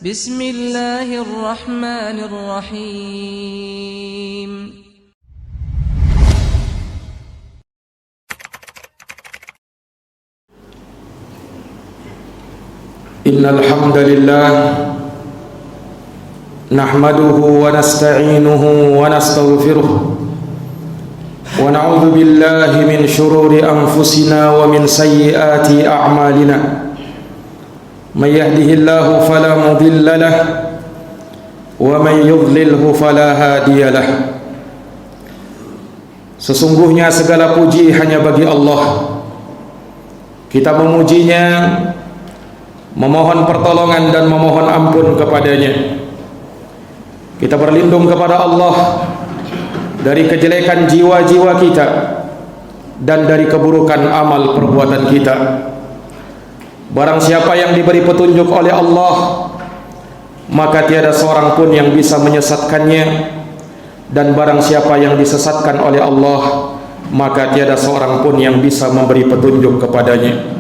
Bismillahirrahmanirrahim. Innal hamdalillah nahmaduhu wa nasta'inuhu wa nastaghfiruh wa na'udzu billahi min shururi anfusina wa min sayyiati a'malina. Man yahdihillahu fala mudilla lahu wa man yudlilhu fala hadiya lahu. Sesungguhnya segala puji hanya bagi Allah. Kita memujinya, memohon pertolongan dan memohon ampun kepadanya. Kita berlindung kepada Allah dari kejelekan jiwa-jiwa kita dan dari keburukan amal perbuatan kita. Barang siapa yang diberi petunjuk oleh Allah, maka tiada seorang pun yang bisa menyesatkannya, dan barang siapa yang disesatkan oleh Allah, maka tiada seorang pun yang bisa memberi petunjuk kepadanya.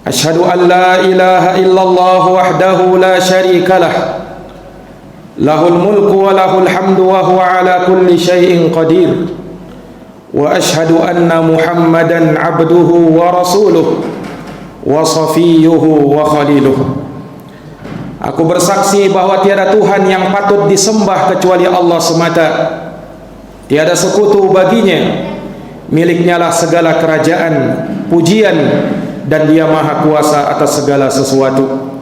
Asyhadu an la ilaha illallah wahdahu la syarika lah, lahul mulku wa lahul hamdu wa huwa ala kulli syai'in qadir. Wa asyhadu anna Muhammadan abduhu wa rasuluh wa safiyuhu wa khaliluh. Aku bersaksi bahwa tiada Tuhan yang patut disembah kecuali Allah semata. Tiada sekutu baginya. Miliknya lah segala kerajaan, pujian, dan Dia maha kuasa atas segala sesuatu.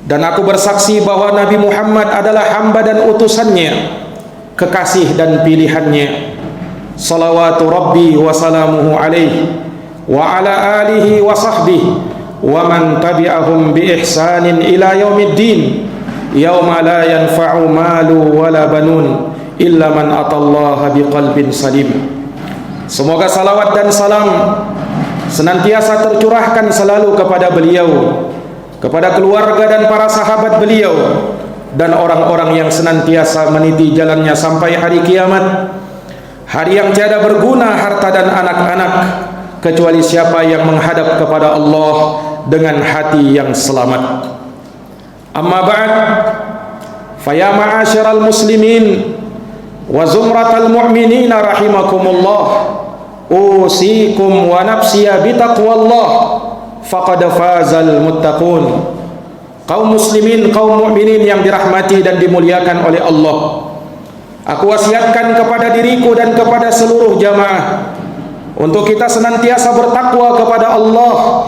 Dan aku bersaksi bahwa Nabi Muhammad adalah hamba dan utusannya, kekasih dan pilihannya. Salawatu Rabbi wa salamuhu alaihi wa ala alihi wa sahbihi wa man tabi'ahum bi ihsanin ila yaumiddin, yauma la yanfa'u malu wala banun illa man atallaha biqalbin salim. Semoga salawat dan salam senantiasa tercurahkan selalu kepada beliau, kepada keluarga dan para sahabat beliau, dan orang-orang yang senantiasa meniti jalannya sampai hari kiamat, hari yang tiada berguna harta dan anak-anak kecuali siapa yang menghadap kepada Allah dengan hati yang selamat. Amma ba'd, faya ma'asyiral muslimin wa zumratal mu'minina rahimakumullah, usikum wa nafsiya bitaqwallah, faqad fazal muttaqun. Kaum muslimin, kaum mukminin yang dirahmati dan dimuliakan oleh Allah, aku wasiatkan kepada diriku dan kepada seluruh jamaah untuk kita senantiasa bertakwa kepada Allah.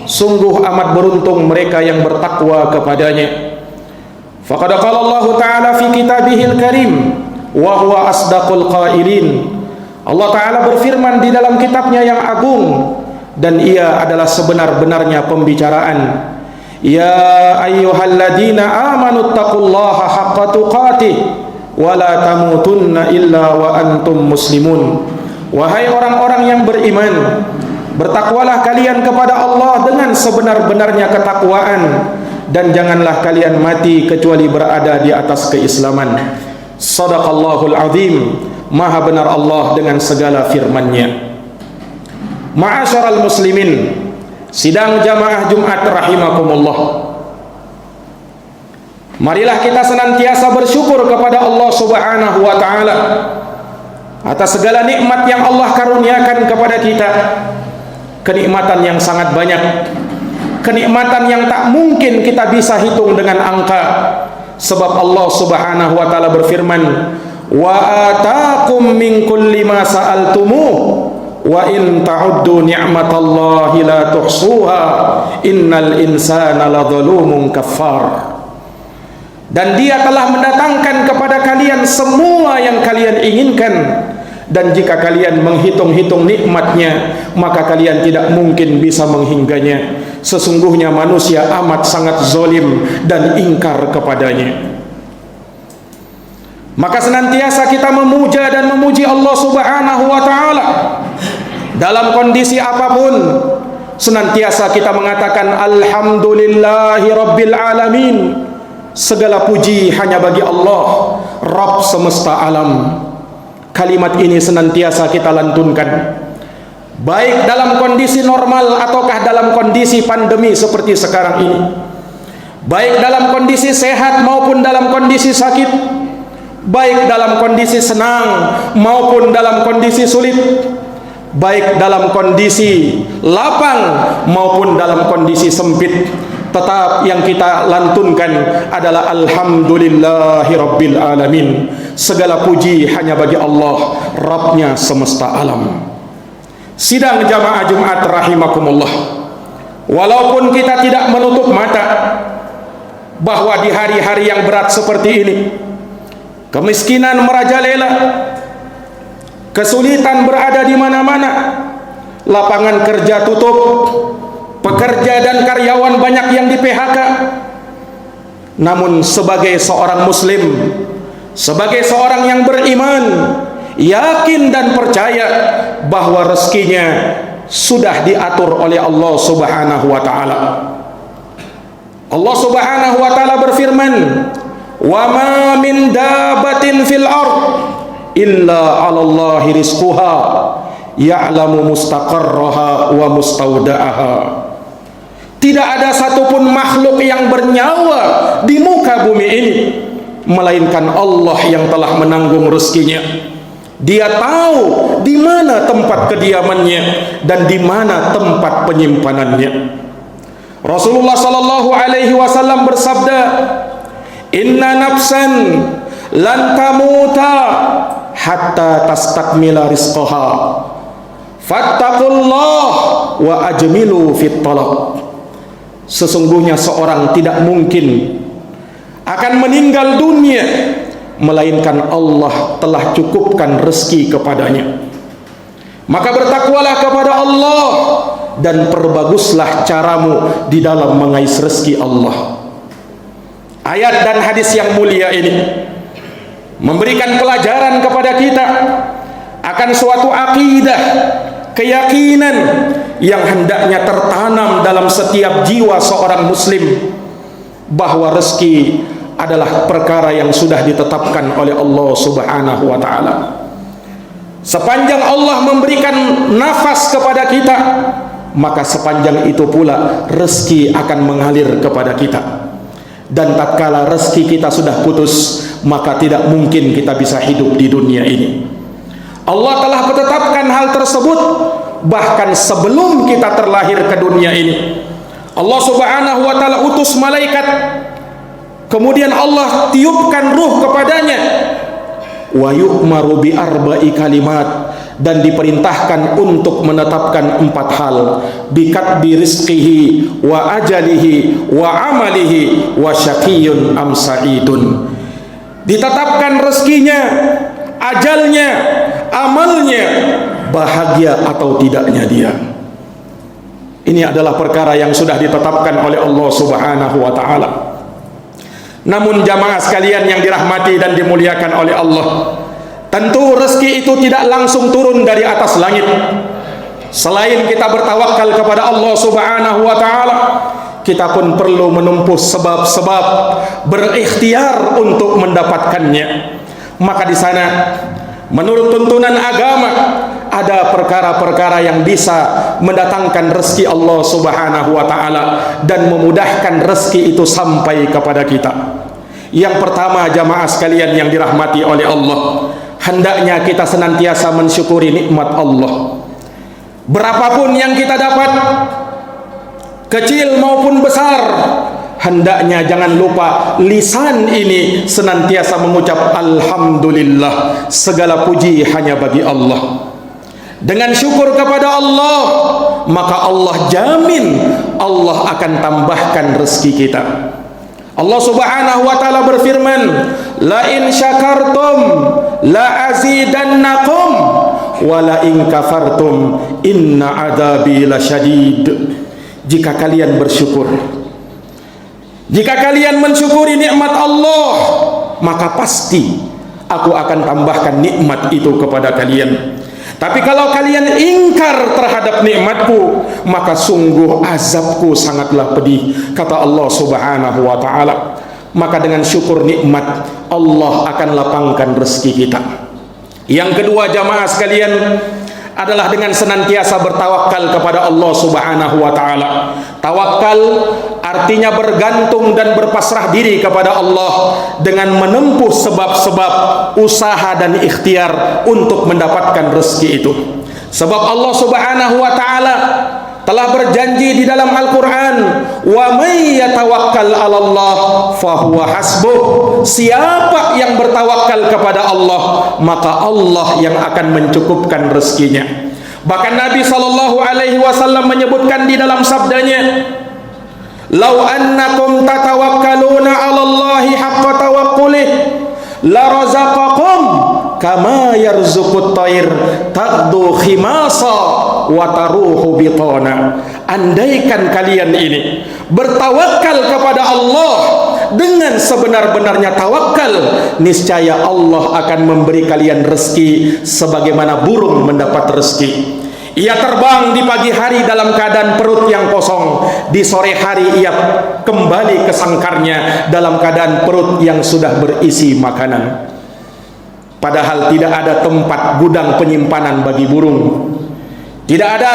Sungguh amat beruntung mereka yang bertakwa kepadanya. Faqad qala Allah Ta'ala fi kitabihil karim wa huwa asdaqul qailin. Allah Ta'ala berfirman di dalam kitabnya yang agung, dan ia adalah sebenar-benarnya pembicaraan. Ya ayyuhalladzina amanu taqullaha haqqa tuqatih wa la tamutunna illa wa antum muslimun. Wahai orang-orang yang beriman, bertakwalah kalian kepada Allah dengan sebenar-benarnya ketakwaan, dan janganlah kalian mati kecuali berada di atas keislaman. Shadaqallahul azim. Maha benar Allah dengan segala firman-Nya. Ma'asyiral muslimin, sidang jamaah Jumat rahimakumullah, marilah kita senantiasa bersyukur kepada Allah Subhanahu wa taala atas segala nikmat yang Allah karuniakan kepada kita. Kenikmatan yang sangat banyak, kenikmatan yang tak mungkin kita bisa hitung dengan angka. Sebab Allah Subhanahu wa taala berfirman, wa ataakum min kulli ma sa'altumuh wa in ta'uddu ni'matallahi la tuhsuha innal insana ladzalumun kafar. Dan Dia telah mendatangkan kepada kalian semua yang kalian inginkan, dan jika kalian menghitung-hitung nikmatnya, maka kalian tidak mungkin bisa menghingganya. Sesungguhnya manusia amat sangat zalim dan ingkar kepadanya. Maka senantiasa kita memuja dan memuji Allah Subhanahu wa taala dalam kondisi apapun. Senantiasa kita mengatakan alhamdulillahi rabbil alamin. Segala puji hanya bagi Allah, Rabb semesta alam. Kalimat ini senantiasa kita lantunkan, baik dalam kondisi normal ataukah dalam kondisi pandemi seperti sekarang ini. baik dalam kondisi sehat maupun dalam kondisi sakit, baik dalam kondisi senang maupun dalam kondisi sulit, baik dalam kondisi lapang maupun dalam kondisi sempit. Tetap yang kita lantunkan adalah alhamdulillahi rabbil alamin. Segala puji hanya bagi Allah, Rabbnya semesta alam. Sidang jamaah Jumat rahimakumullah, walaupun kita tidak menutup mata bahwa di hari-hari yang berat seperti ini, kemiskinan merajalela, kesulitan berada di mana-mana, lapangan kerja tutup, pekerja dan karyawan banyak yang di PHK. Namun sebagai seorang muslim, sebagai seorang yang beriman, yakin dan percaya bahwa rezekinya sudah diatur oleh Allah Subhanahu wa taala. Allah Subhanahu wa taala berfirman, "Wa ma min dabatin fil ard illa 'alallahi rizquha ya'lamu mustaqarraha wa mustawda'aha." Tidak ada satupun makhluk yang bernyawa di muka bumi ini melainkan Allah yang telah menanggung rezekinya. Dia tahu di mana tempat kediamannya dan di mana tempat penyimpanannya. Rasulullah sallallahu alaihi wasallam bersabda, "Inna nafsan lan tamuta hatta tastakmila rizqaha. Fattaqullah wa ajmilu fit talab." Sesungguhnya seorang tidak mungkin akan meninggal dunia melainkan Allah telah cukupkan rezeki kepadanya. Maka bertakwalah kepada Allah dan perbaguslah caramu di dalam mengais rezeki Allah. Ayat dan hadis yang mulia ini memberikan pelajaran kepada kita akan suatu akidah, keyakinan yang hendaknya tertanam dalam setiap jiwa seorang muslim, bahwa rezeki adalah perkara yang sudah ditetapkan oleh Allah Subhanahu wa taala. Sepanjang Allah memberikan nafas kepada kita, maka sepanjang itu pula rezeki akan mengalir kepada kita. Dan tatkala rezeki kita sudah putus, maka tidak mungkin kita bisa hidup di dunia ini. Allah telah menetapkan hal tersebut bahkan sebelum kita terlahir ke dunia ini. Allah Subhanahu wa taala utus malaikat, kemudian Allah tiupkan ruh kepadanya, wa yu'maru bi arba'i kalimat, dan diperintahkan untuk menetapkan 4 hal: bikatbi rizqihi wa ajalihi wa amalihi wa syaqiyyun am sa'idun. Ditetapkan rezekinya, ajalnya, amalnya, bahagia atau tidaknya dia. Ini adalah perkara yang sudah ditetapkan oleh Allah Subhanahu wa taala. Namun jamaah sekalian yang dirahmati dan dimuliakan oleh Allah, tentu rezeki itu tidak langsung turun dari atas langit. Selain kita bertawakal kepada Allah Subhanahu wa taala, kita pun perlu menempuh sebab-sebab, berikhtiar untuk mendapatkannya. Maka di sana menurut tuntunan agama ada perkara-perkara yang bisa mendatangkan rezeki Allah Subhanahu wa taala dan memudahkan rezeki itu sampai kepada kita. Yang pertama jamaah sekalian yang dirahmati oleh Allah, hendaknya kita senantiasa mensyukuri nikmat Allah. Berapapun yang kita dapat, kecil maupun besar, hendaknya jangan lupa lisan ini senantiasa mengucap alhamdulillah, segala puji hanya bagi Allah. Dengan syukur kepada Allah, maka Allah jamin Allah akan tambahkan rezeki kita. Allah Subhanahu wa taala berfirman, la in syakartum la azidannakum wa la in kafartum inna adzabi lasyadid. Jika kalian bersyukur, jika kalian mensyukuri nikmat Allah, maka pasti aku akan tambahkan nikmat itu kepada kalian. Tapi kalau kalian ingkar terhadap nikmatku, maka sungguh azabku sangatlah pedih, kata Allah Subhanahu wa taala. Maka dengan syukur nikmat, Allah akan lapangkan rezeki kita. Yang kedua jamaah sekalian, adalah dengan senantiasa bertawakal kepada Allah Subhanahu wa taala. Tawakal artinya bergantung dan berpasrah diri kepada Allah dengan menempuh sebab-sebab usaha dan ikhtiar untuk mendapatkan rezeki itu. Sebab Allah Subhanahu wa taala telah berjanji di dalam Al-Quran, wa may yatawakkal 'alallah fahuwa hasbuh. Siapa yang bertawakal kepada Allah, maka Allah yang akan mencukupkan rezekinya. Bahkan Nabi SAW menyebutkan di dalam sabdanya, lau annakum tatawakkaluna 'alallahi haqqa tawakkulih la razaqakum kama yarzuqut thair taqdu khimasa wa taruhu bitana. Andaikan kalian ini bertawakal kepada Allah dengan sebenar-benarnya tawakal, niscaya Allah akan memberi kalian rezeki sebagaimana burung mendapat rezeki. Ia terbang di pagi hari dalam keadaan perut yang kosong, di sore hari ia kembali ke sangkarnya dalam keadaan perut yang sudah berisi makanan. Padahal tidak ada tempat gudang penyimpanan bagi burung, tidak ada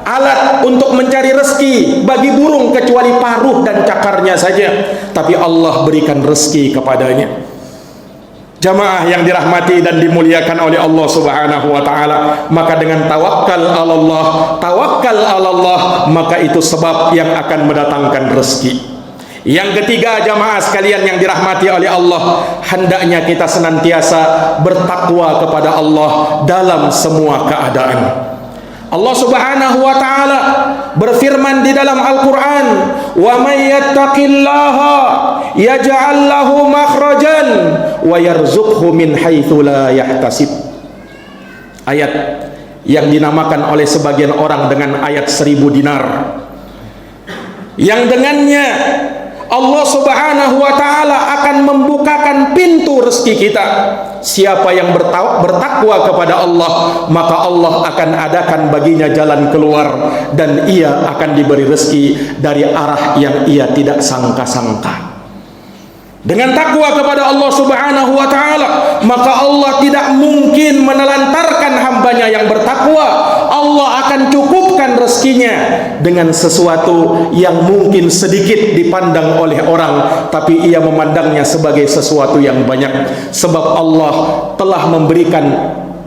alat untuk mencari rezeki bagi burung kecuali paruh dan cakarnya saja, tapi Allah berikan rezeki kepadanya. Jamaah yang dirahmati dan dimuliakan oleh Allah Subhanahu wa taala, maka dengan tawakal Allah, maka itu sebab yang akan mendatangkan rezeki. Yang ketiga, jamaah sekalian yang dirahmati oleh Allah, hendaknya kita senantiasa bertakwa kepada Allah dalam semua keadaan. Allah Subhanahu wa taala berfirman di dalam Al-Qur'an, "Wa may yattaqillaha yaj'al lahu makhrajan wa yarzuqhu min haitsu la yahtasib." Ayat yang dinamakan oleh sebagian orang dengan ayat 1000 dinar, yang dengannya Allah Subhanahu wa taala akan membukakan pintu rezeki kita. Siapa yang bertakwa kepada Allah, maka Allah akan adakan baginya jalan keluar dan ia akan diberi rezeki dari arah yang ia tidak sangka-sangka. Dengan takwa kepada Allah Subhanahu wa taala, maka Allah tidak mungkin menelantarkan hambanya yang bertakwa. Allah akan cukupkan rezekinya dengan sesuatu yang mungkin sedikit dipandang oleh orang, tapi ia memandangnya sebagai sesuatu yang banyak. Sebab Allah telah memberikan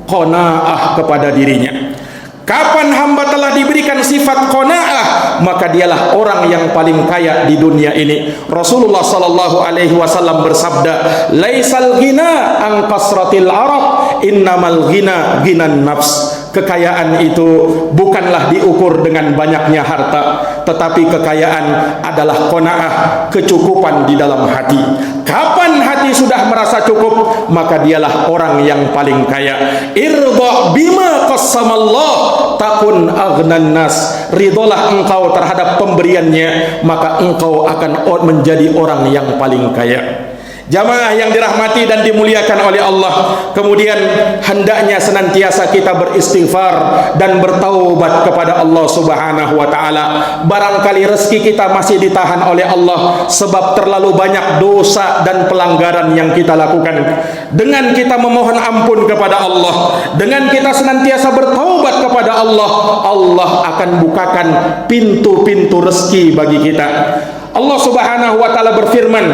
qanaah kepada dirinya. Kapan hamba telah diberikan sifat qanaah, maka dialah orang yang paling kaya di dunia ini. Rasulullah sallallahu alaihi wasallam bersabda, "Laisal ghina an kasratil araq, innamal ghina ghinan nafs." Kekayaan itu bukanlah diukur dengan banyaknya harta, tetapi kekayaan adalah qanaah, kecukupan di dalam hati. Kapan hati sudah merasa cukup, maka dialah orang yang paling kaya. Irda bima qassamallah takun aghnan nas. Ridolah engkau terhadap pemberiannya, maka engkau akan menjadi orang yang paling kaya. Jamaah yang dirahmati dan dimuliakan oleh Allah, kemudian hendaknya senantiasa kita beristighfar dan bertaubat kepada Allah Subhanahu wa taala. Barangkali rezeki kita masih ditahan oleh Allah sebab terlalu banyak dosa dan pelanggaran yang kita lakukan. Dengan kita memohon ampun kepada Allah, dengan kita senantiasa bertaubat kepada Allah, Allah akan bukakan pintu-pintu rezeki bagi kita. Allah Subhanahu wa taala berfirman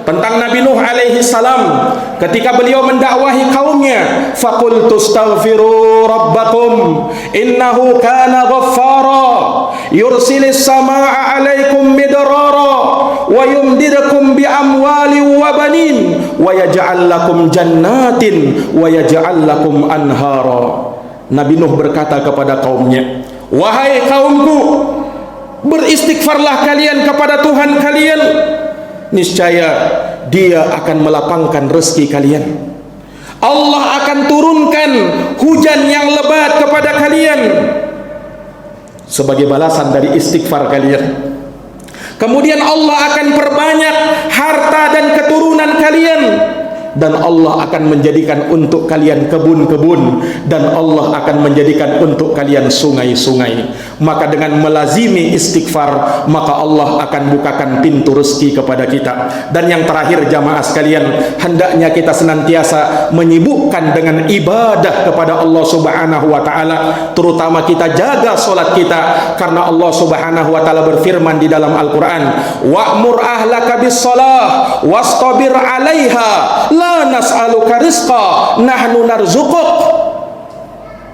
tentang Nabi Nuh alaihi salam ketika beliau mendakwahi kaumnya, faqul tastaghfiru rabbakum innahu kana ghaffara yursilis samaa'a 'alaikum midrara wa yumdidukum bi amwalin wa banin wa yaj'al lakum jannatin wa yaj'al lakum anhara. Nabi Nuh berkata kepada kaumnya, wahai kaumku, beristighfarlah kalian kepada Tuhan kalian, niscaya Dia akan melapangkan rezeki kalian. Allah akan turunkan hujan yang lebat kepada kalian sebagai balasan dari istighfar kalian. Kemudian Allah akan perbanyak harta dan keturunan kalian, dan Allah akan menjadikan untuk kalian kebun-kebun, dan Allah akan menjadikan untuk kalian sungai-sungai. maka dengan melazimi istighfar maka Allah akan bukakan pintu rezeki kepada kita. Dan yang terakhir jamaah sekalian, hendaknya kita senantiasa menyibukkan dengan ibadah kepada Allah Subhanahu wa taala, terutama kita jaga salat kita, karena Allah Subhanahu wa taala berfirman di dalam Al-Qur'an, wa'mur ahlaka bis-shalah wastabir 'alaiha la nas'aluka rizqa nahnu narzuquk.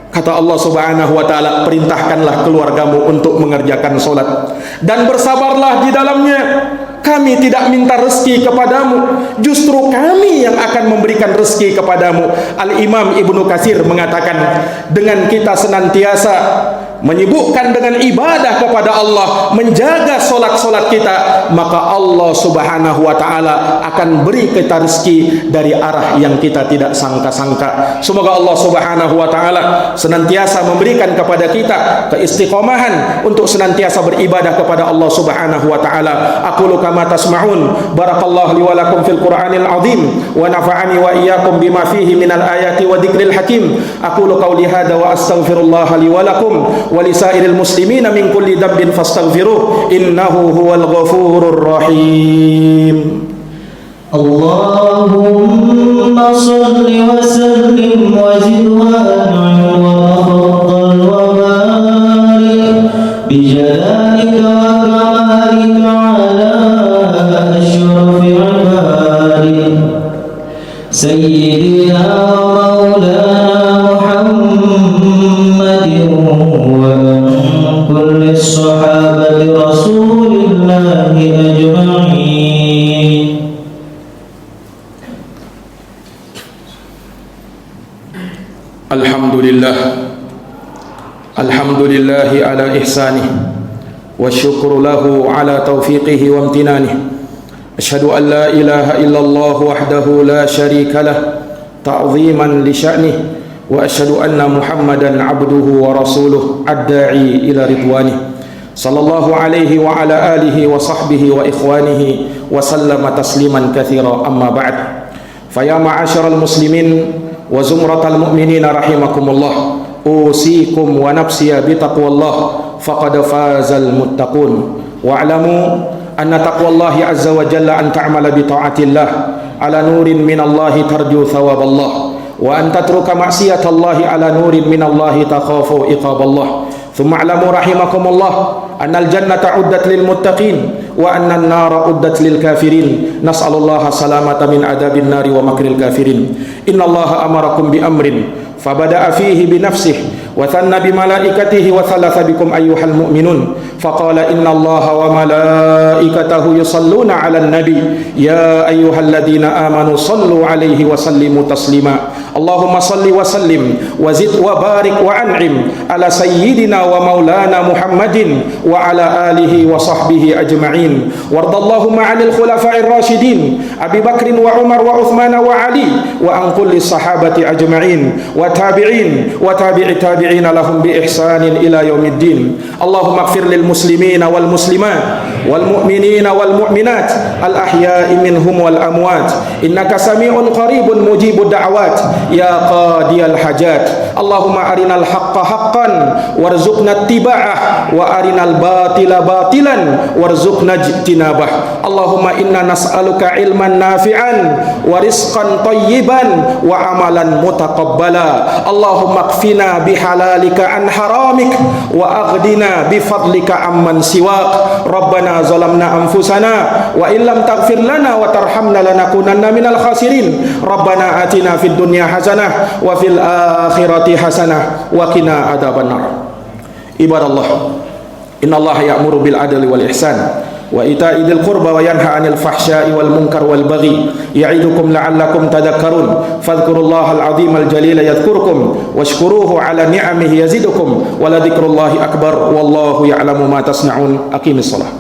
Kata Allah Subhanahu wa taala, perintahkanlah keluargamu untuk mengerjakan salat dan bersabarlah di dalamnya. Kami tidak minta rezeki kepadamu, justru kami yang akan memberikan rezeki kepadamu. Al-Imam Ibnu Katsir mengatakan, dengan kita senantiasa menyibukkan dengan ibadah kepada Allah, menjaga solat-solat kita, maka Allah Subhanahu wa taala akan beri kita rezeki dari arah yang kita tidak sangka-sangka. Semoga Allah Subhanahu wa taala senantiasa memberikan kepada kita keistiqomahan untuk senantiasa beribadah kepada Allah Subhanahu wa taala. Aqulu kama tasma'un, barakallahu li wa lakum fil Qur'anil azim wa nafa'ani wa iyyakum bima fihi minal ayati wa dzikril hakim. Aqulu qawli hadza wa astaghfirullah li wa lakum wa lisairil muslimina min kulli dhanbin fastaghfiruh innahu huwal ghafurur rahim. Allahumma shalli wa sallim wa zid wa an'im wa faddal wa barik bi jalalika wa kamalika ala ashrafi ibadik sayyidina wa maulana Muhammadin كل الصحابة رسول الله أجمعين. الحمد لله على إحسانه والشكر له على توفيقه وامتنانه. أشهد أن لا إله إلا الله وحده لا شريك له تعظيما لشأنه، وأشهد أن محمدا عبده ورسوله الداعي إلى رضوانه صلى الله عليه وعلى آله وصحبه وإخوانه وسلم تسليما كثيرا. أما بعد، فيا معاشر المسلمين وزمرة المؤمنين رحمكم الله، أوصيكم ونفسي بتقوى الله فقد فاز المتقون. واعلموا أن تقوى الله عز وجل أن تعمل بطاعة الله على نور من الله ترجو ثواب الله، وأن تترك معصية الله على نور من الله تخاف عقاب الله. ثم اعلموا رحمكم الله أن الجنة عدت للمتقين وأن النار عدت للكافرين. نسأل الله السلامة من عذاب النار ومكر الكافرين. إن الله أمركم بأمر فبدأ فيه بنفسه وثنى بملائكته وثلث بكم أيها المؤمنون فقال إن الله وملائكته يصلون على النبي يا أيها الذين آمنوا صلوا عليه وسلموا تسليما. اللهم صل وسلم وزد وبارك وأنعم على سيدنا ومولانا محمد وعلى آله وصحبه أجمعين. وارض اللهم عن الخلفاء الراشدين أبي بكر وعمر وعثمان وعلي وعن كل الصحابة أجمعين وتابعين وتابع التابعين لهم بإحسان إلى يوم الدين. اللهم اغفر للمسلمين والمسلمات والمؤمنين والمؤمنات الأحياء منهم والأموات إنك سميع قريب مجيب الدعوات يا قاضي الحاجات. اللهم أرنا الحق حقا وارزقنا اتباعه وأرنا الباطل باطلا وارزقنا اجتنابه. اللهم إنا نسألك علما نافعا ورزقا طيبا وعملا متقبلا. اللهم اكفنا بحلالك عن حرامك وأغننا بفضلك عمن سواك. ربنا ظلمنا أنفسنا وإن لم تغفر لنا وترحمنا لنكونن من الخاسرين. ربنا آتنا في الدنيا حسنة وفي الآخرة حسنة وقنا عذاب النار. عباد الله، إن الله يأمر بالعدل والإحسان وإيتاء ذي القربى وينهى عن الفحشاء والمنكر والبغي يعظكم لعلكم تذكرون. فاذكروا الله العظيم الجليل يذكركم واشكروه على نعمه يزدكم ولذكر الله أكبر والله يعلم ما تصنعون. أقيم الصلاة.